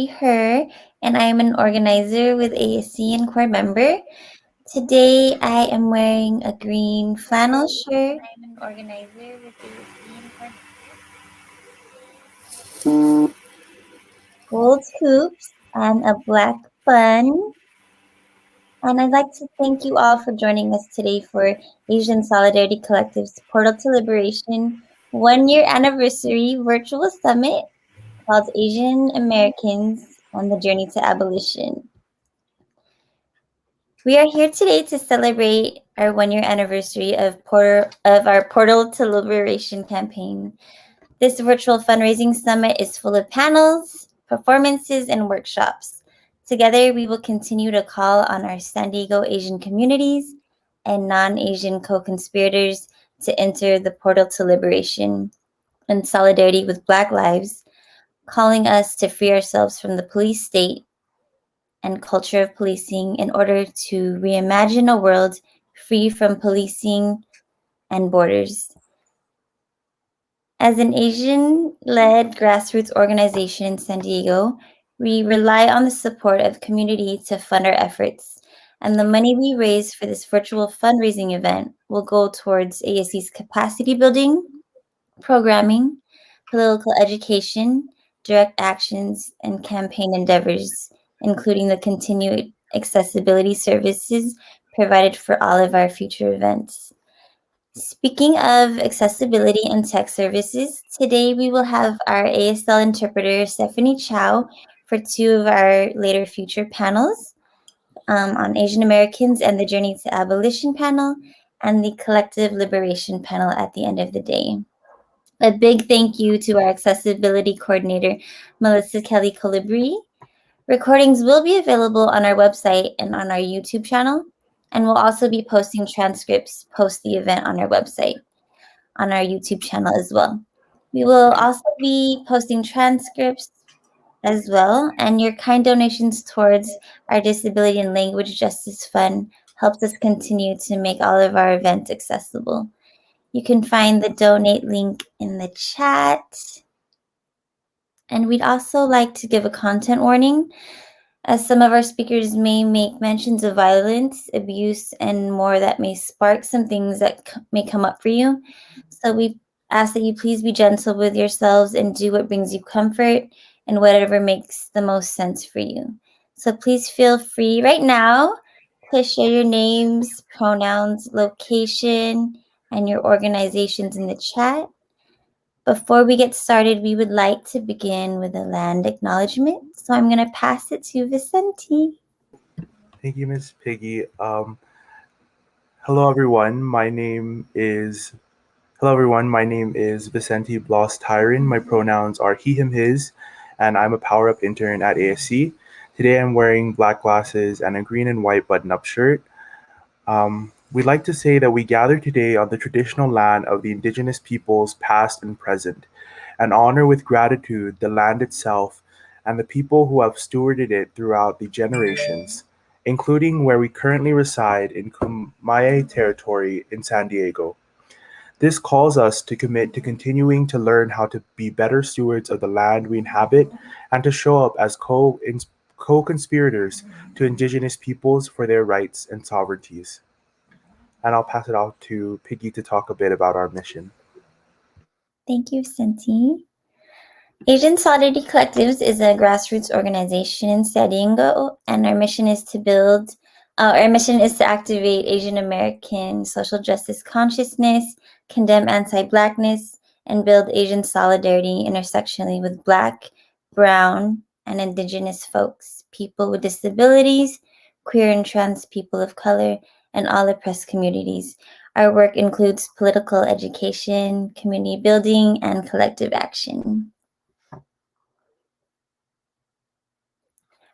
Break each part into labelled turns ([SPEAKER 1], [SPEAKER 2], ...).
[SPEAKER 1] her, and I am an organizer with ASC and core member. Today, I am wearing a green flannel shirt, gold hoops, and a black bun. And I'd like to thank you all for joining us today for Asian Solidarity Collective's Portal to Liberation 1 year anniversary virtual summit called Asian Americans on the Journey to Abolition. We are here today to celebrate our 1 year anniversary of our Portal to Liberation campaign. This virtual fundraising summit is full of panels, performances, and workshops. Together, we will continue to call on our San Diego Asian communities and non-Asian co-conspirators to enter the portal to liberation in solidarity with Black lives, calling us to free ourselves from the police state and culture of policing in order to reimagine a world free from policing and borders. As an Asian-led grassroots organization in San Diego, we rely on the support of community to fund our efforts, and the money we raise for this virtual fundraising event will go towards ASC's capacity building, programming, political education, direct actions, and campaign endeavors, including the continued accessibility services provided for all of our future events. Speaking of accessibility and tech services, today we will have our ASL interpreter, Stephanie Chow, for two of our later future panels on Asian Americans and the Journey to Abolition panel, and the Collective Liberation panel at the end of the day. A big thank you to our accessibility coordinator, Melissa Kelly Colibri. Recordings will be available on our website and on our YouTube channel, and we'll also be posting transcripts post the event on our website, on our YouTube channel as well. We will also be posting transcripts as well, and your kind donations towards our Disability and Language Justice Fund helps us continue to make all of our events accessible. You can find the donate link in the chat. And we'd also like to give a content warning, as some of our speakers may make mentions of violence, abuse, and more that may spark some things that may come up for you. So we ask that you please be gentle with yourselves and do what brings you comfort and whatever makes the most sense for you. So please feel free right now to share your names, pronouns, location, and your organizations in the chat. Before we get started, we would like to begin with a land acknowledgement. So I'm going to pass it to Vicente.
[SPEAKER 2] Thank you, Miss Piggy. Hello, everyone. My name is Vicente Blas Tyron. My pronouns are he, him, his, and I'm a Power Up intern at ASC. Today, I'm wearing black glasses and a green and white button-up shirt. We'd like to say that we gather today on the traditional land of the indigenous peoples past and present, and honor with gratitude the land itself and the people who have stewarded it throughout the generations, including where we currently reside in Kumeyaay territory in San Diego. This calls us to commit to continuing to learn how to be better stewards of the land we inhabit and to show up as co-conspirators to indigenous peoples for their rights and sovereignties. And I'll pass it off to Piggy to talk a bit about our mission.
[SPEAKER 1] Thank you, Vicente. Asian Solidarity Collectives is a grassroots organization in San Diego, and our mission is to activate Asian American social justice consciousness, condemn anti-Blackness, and build Asian solidarity intersectionally with Black, Brown, and Indigenous folks, people with disabilities, queer and trans people of color, and all oppressed communities. Our work includes political education, community building, and collective action.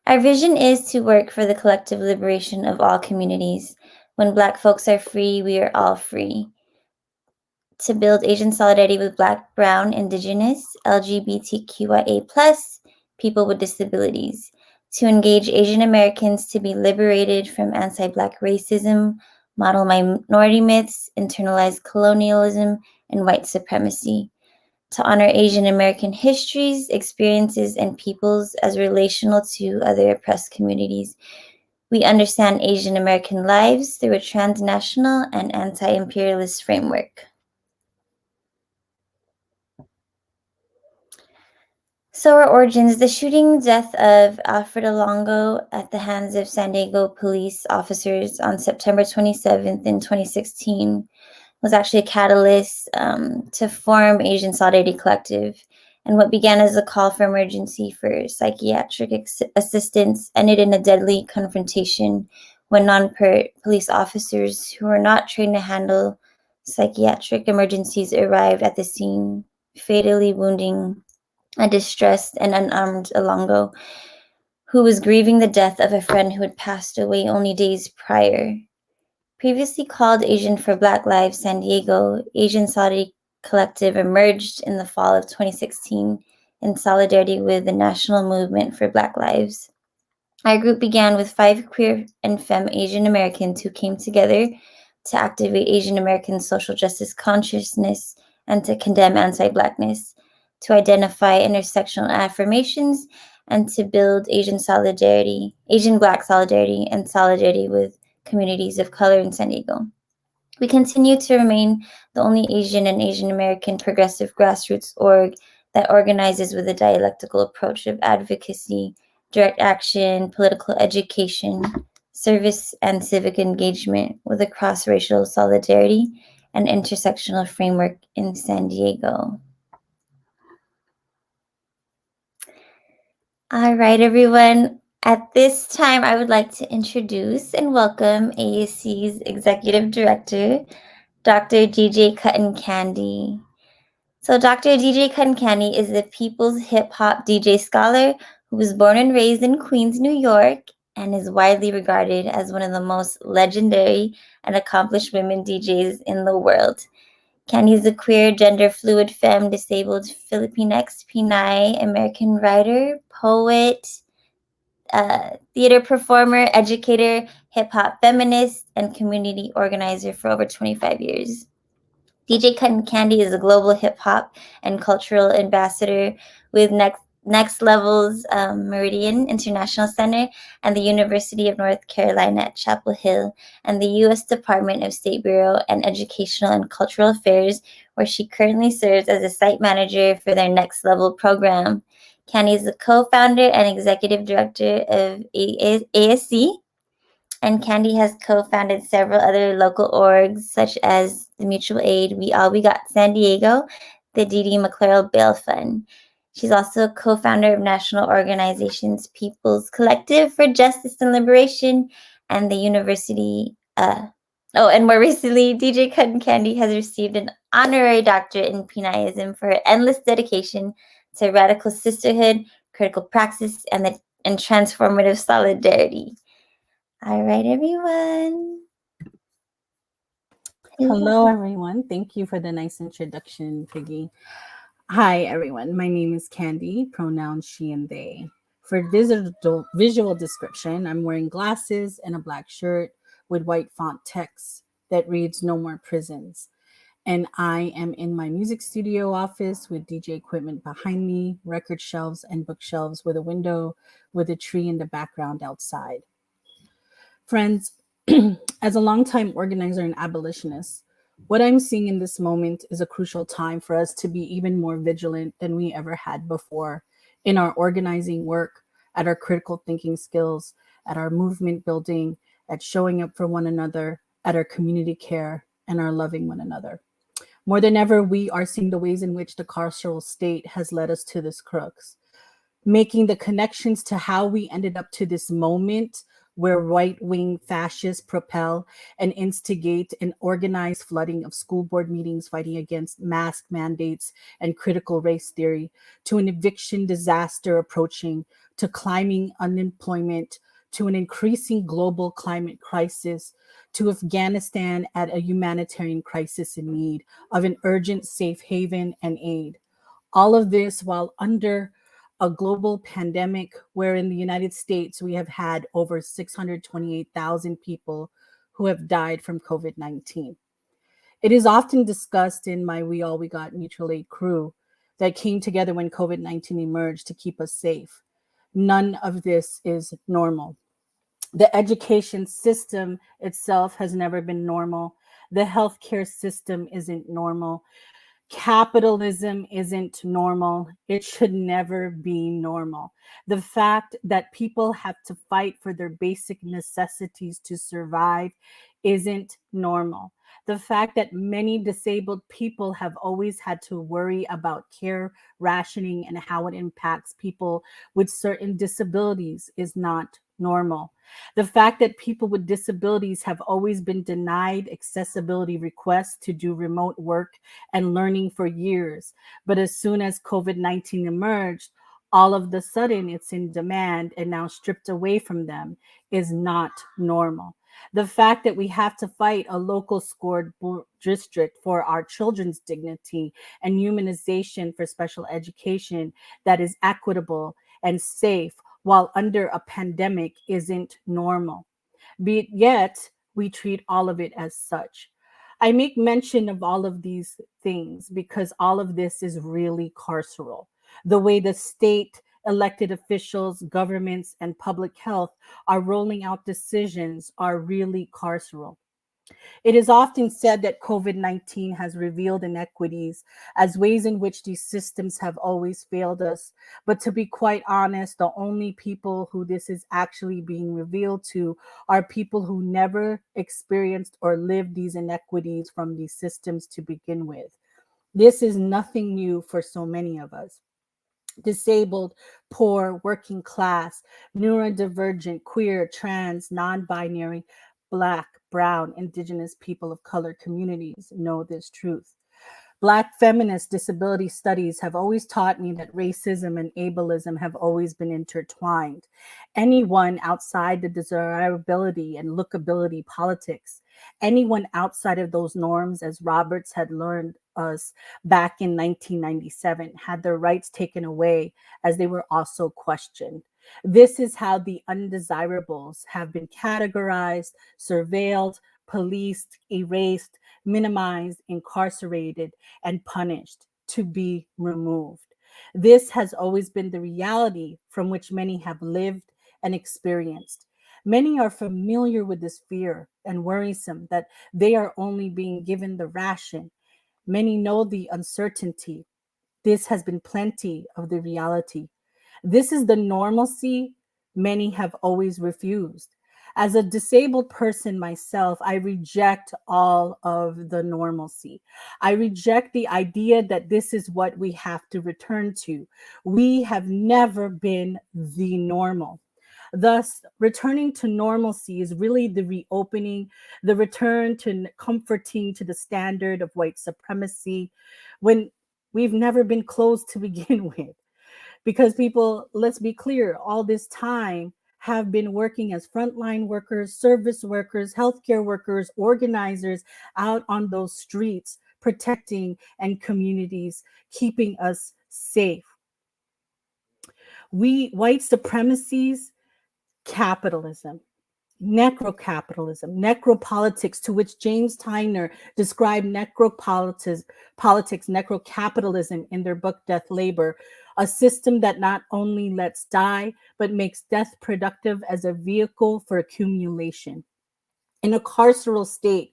[SPEAKER 1] Our vision is to work for the collective liberation of all communities. When Black folks are free, we are all free. To build Asian solidarity with Black, Brown, Indigenous, LGBTQIA+, people with disabilities. To engage Asian Americans to be liberated from anti-Black racism, model minority myths, internalized colonialism, and white supremacy. to honor Asian American histories, experiences, and peoples as relational to other oppressed communities. We understand Asian American lives through a transnational and anti imperialist framework. So, our origins: the shooting death of Alfred Alongo at the hands of San Diego police officers on September 27th in 2016 was actually a catalyst to form Asian Solidarity Collective. And what began as a call for emergency for psychiatric assistance ended in a deadly confrontation when police officers who were not trained to handle psychiatric emergencies arrived at the scene, fatally wounding a distressed and unarmed Alongo, who was grieving the death of a friend who had passed away only days prior. Previously called Asian for Black Lives San Diego, Asian Solidarity Collective emerged in the fall of 2016 in solidarity with the National Movement for Black Lives. Our group began with 5 queer and femme Asian Americans who came together to activate Asian American social justice consciousness and to condemn anti-Blackness, to identify intersectional affirmations, and to build Asian solidarity, Asian Black solidarity, and solidarity with communities of color in San Diego. We continue to remain the only Asian and Asian American progressive grassroots org that organizes with a dialectical approach of advocacy, direct action, political education, service, and civic engagement with a cross-racial solidarity and intersectional framework in San Diego. All right, everyone. At this time, I would like to introduce and welcome ASC's Executive Director, Dr. DJ Cotton Candy. So Dr. DJ Cotton Candy is the People's Hip Hop DJ scholar who was born and raised in Queens, New York, and is widely regarded as one of the most legendary and accomplished women DJs in the world. Candy is a queer, gender-fluid, femme, disabled Filipinx, Pinay, American writer, poet, theater performer, educator, hip-hop feminist, and community organizer for over 25 years. DJ Cotton Candy is a global hip hop and cultural ambassador with Next Level's Meridian International Center and the University of North Carolina at Chapel Hill and the U.S. Department of State Bureau and Educational and Cultural Affairs, where she currently serves as a site manager for their Next Level program. Candy is the co-founder and executive director of ASC, and Candy has co-founded several other local orgs such as the Mutual Aid, We Got San Diego, the D.D. McClure Bail Fund. She's also a co-founder of national organizations People's Collective for Justice and Liberation and the University. And more recently, DJ Cotton Candy has received an honorary doctorate in Pinayism for her endless dedication to radical sisterhood, critical praxis, and transformative solidarity. All right, everyone.
[SPEAKER 3] Hello, everyone. Thank you for the nice introduction, Piggy. Hi, everyone. My name is Candy, pronouns she and they. For visual description, I'm wearing glasses and a black shirt with white font text that reads "No More Prisons." And I am in my music studio office with DJ equipment behind me, record shelves and bookshelves with a window with a tree in the background outside. Friends, as a longtime organizer and abolitionist, what I'm seeing in this moment is a crucial time for us to be even more vigilant than we ever had before in our organizing work, at our critical thinking skills, at our movement building, at showing up for one another, at our community care, and our loving one another. More than ever, we are seeing the ways in which the carceral state has led us to this crux, making the connections to how we ended up to this moment where right-wing fascists propel and instigate an organized flooding of school board meetings fighting against mask mandates and critical race theory, to an eviction disaster approaching, to climbing unemployment, to an increasing global climate crisis, to Afghanistan at a humanitarian crisis in need of an urgent safe haven and aid. All of this while under a global pandemic where in the United States we have had over 628,000 people who have died from COVID-19. It is often discussed in my We Got Mutual Aid crew that came together when COVID-19 emerged to keep us safe. None of this is normal. The education system itself has never been normal. The healthcare system isn't normal. Capitalism isn't normal. It should never be normal. The fact that people have to fight for their basic necessities to survive isn't normal. The fact that many disabled people have always had to worry about care rationing and how it impacts people with certain disabilities is not normal. The fact that people with disabilities have always been denied accessibility requests to do remote work and learning for years. But as soon as COVID-19 emerged, all of the sudden it's in demand and now stripped away from them is not normal. The fact that we have to fight a local scored district for our children's dignity and humanization for special education that is equitable and safe while under a pandemic isn't normal. Yet we treat all of it as such. I make mention of all of these things because all of this is really carceral. The way the state, elected officials, governments, and public health are rolling out decisions are really carceral. It is often said that COVID-19 has revealed inequities as ways in which these systems have always failed us. But to be quite honest, the only people who this is actually being revealed to are people who never experienced or lived these inequities from these systems to begin with. This is nothing new for so many of us. Disabled, poor, working class, neurodivergent, queer, trans, non binary, Black, brown, indigenous people of color communities know this truth. Black feminist disability studies have always taught me that racism and ableism have always been intertwined. Anyone outside the desirability and lookability politics, anyone outside of those norms, as Roberts had learned us back in 1997, had their rights taken away as they were also questioned. This is how the undesirables have been categorized, surveilled, policed, erased, minimized, incarcerated, and punished to be removed. This has always been the reality from which many have lived and experienced. Many are familiar with this fear and worrisome that they are only being given the ration. Many know the uncertainty. This has been plenty of the reality. This is the normalcy many have always refused. As a disabled person myself, I reject all of the normalcy. I reject the idea that this is what we have to return to. We have never been the normal. Thus, returning to normalcy is really the reopening, the return to comforting to the standard of white supremacy when we've never been closed to begin with. Because people, let's be clear, all this time have been working as frontline workers, service workers, healthcare workers, organizers out on those streets, protecting and communities, keeping us safe. We, white supremacies, capitalism, necrocapitalism, necropolitics, to which James Tyner described necrocapitalism in their book Death Labor, a system that not only lets die, but makes death productive as a vehicle for accumulation. In a carceral state,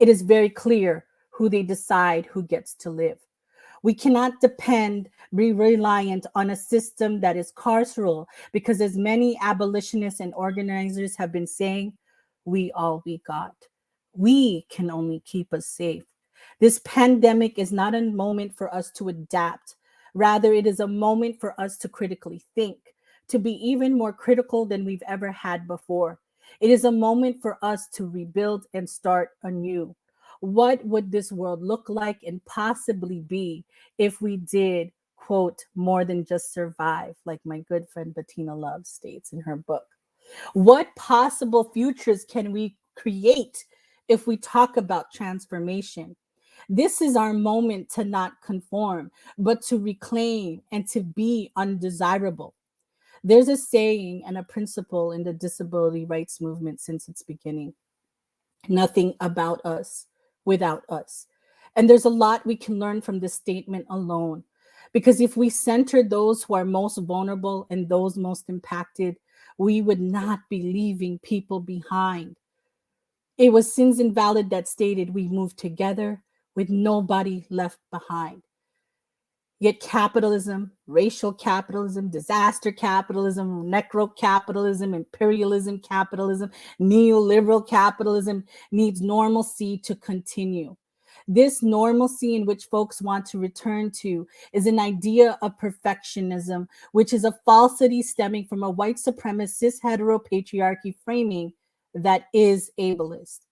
[SPEAKER 3] it is very clear who they decide who gets to live. We cannot be reliant on a system that is carceral because, as many abolitionists and organizers have been saying, we all we got. We can only keep us safe. This pandemic is not a moment for us to adapt. Rather, it is a moment for us to critically think, to be even more critical than we've ever had before. It is a moment for us to rebuild and start anew. What would this world look like and possibly be if we did, quote, more than just survive, like my good friend Bettina Love states in her book? What possible futures can we create if we talk about transformation? This is our moment to not conform, but to reclaim and to be undesirable. There's a saying and a principle in the disability rights movement since its beginning: nothing about us without us. And there's a lot we can learn from this statement alone, Because if we centered those who are most vulnerable and those most impacted, we would not be leaving people behind. It was Sins Invalid that stated we move together with nobody left behind. Yet capitalism, racial capitalism, disaster capitalism, necro capitalism, imperialism capitalism, neoliberal capitalism needs normalcy to continue. This normalcy in which folks want to return to is an idea of perfectionism, which is a falsity stemming from a white supremacist heteropatriarchy framing that is ableist.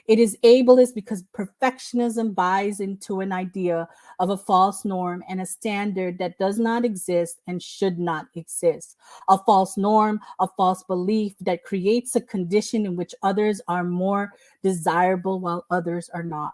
[SPEAKER 3] It is ableist because perfectionism buys into an idea of a false norm and a standard that does not exist and should not exist. A false norm, a false belief that creates a condition in which others are more desirable while others are not.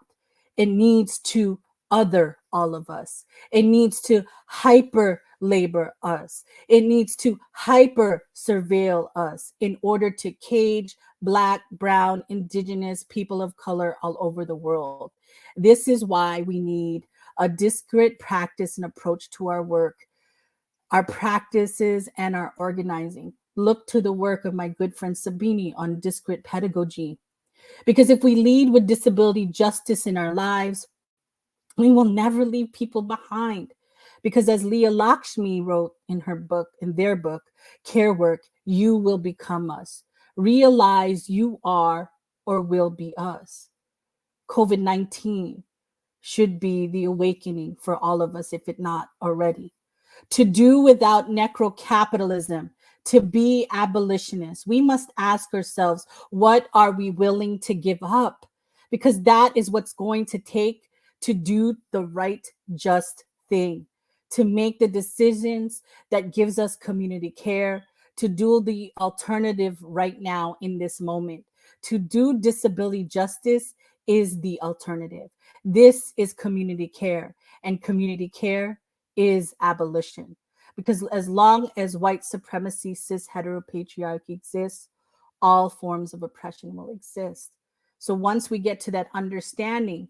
[SPEAKER 3] It needs to other all of us. It needs to hyper labor us. It needs to hyper surveil us in order to cage Black, brown, indigenous, people of color all over the world. This is why we need a disparate practice and approach to our work, our practices, and our organizing. Look to the work of my good friend Sabini on disparate pedagogy. Because if we lead with disability justice in our lives, we will never leave people behind. Because as Leah Lakshmi wrote in her book, in their book, Care Work, you will become us. Realize you are or will be us. COVID-19 should be the awakening for all of us, if it not already. To do without necro-capitalism, to be abolitionists, we must ask ourselves, what are we willing to give up? Because that is what's going to take to do the right, just thing, to make the decisions that gives us community care, to do the alternative right now in this moment. To do disability justice is the alternative. This is community care, and community care is abolition. Because as long as white supremacy, cis heteropatriarchy exists, all forms of oppression will exist. So once we get to that understanding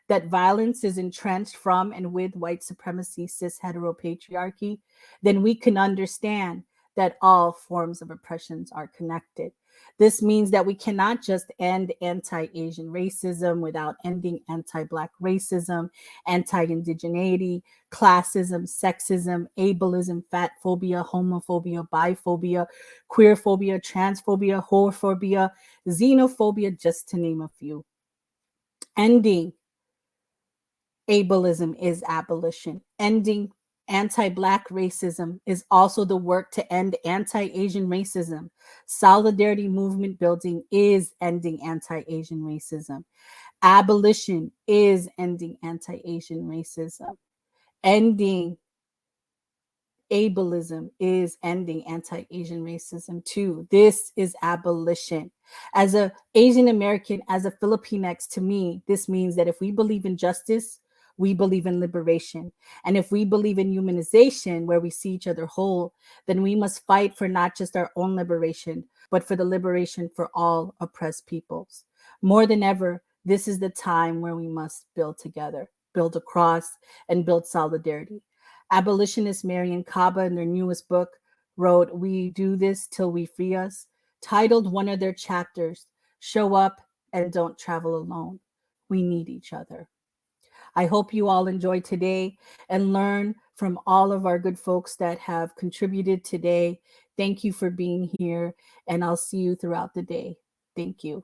[SPEAKER 3] that violence is entrenched from and with white supremacy, cis heteropatriarchy, then we can understand that all forms of oppressions are connected. This means that we cannot just end anti-Asian racism without ending anti-Black racism, anti-indigeneity, classism, sexism, ableism, fat phobia, homophobia, biphobia, queerphobia, transphobia, whorephobia, xenophobia, just to name a few. Ending ableism is abolition. Ending anti-Black racism is also the work to end anti-Asian racism. Solidarity movement building is ending anti-Asian racism. Abolition is ending anti-Asian racism. Ending ableism is ending anti-Asian racism too. This is abolition. As a Asian American, as a Filipinx, to me, this means that if we believe in justice, we believe in liberation. And if we believe in humanization, where we see each other whole, then we must fight for not just our own liberation, but for the liberation for all oppressed peoples. More than ever, this is the time where we must build together, build across, and build solidarity. Abolitionist Marian Kaba, in their newest book, wrote, "We do this till we free us," titled one of their chapters, "Show Up and Don't Travel Alone. We Need Each Other." I hope you all enjoyed today and learn from all of our good folks that have contributed today. Thank you for being here, and I'll see you throughout the day. Thank you.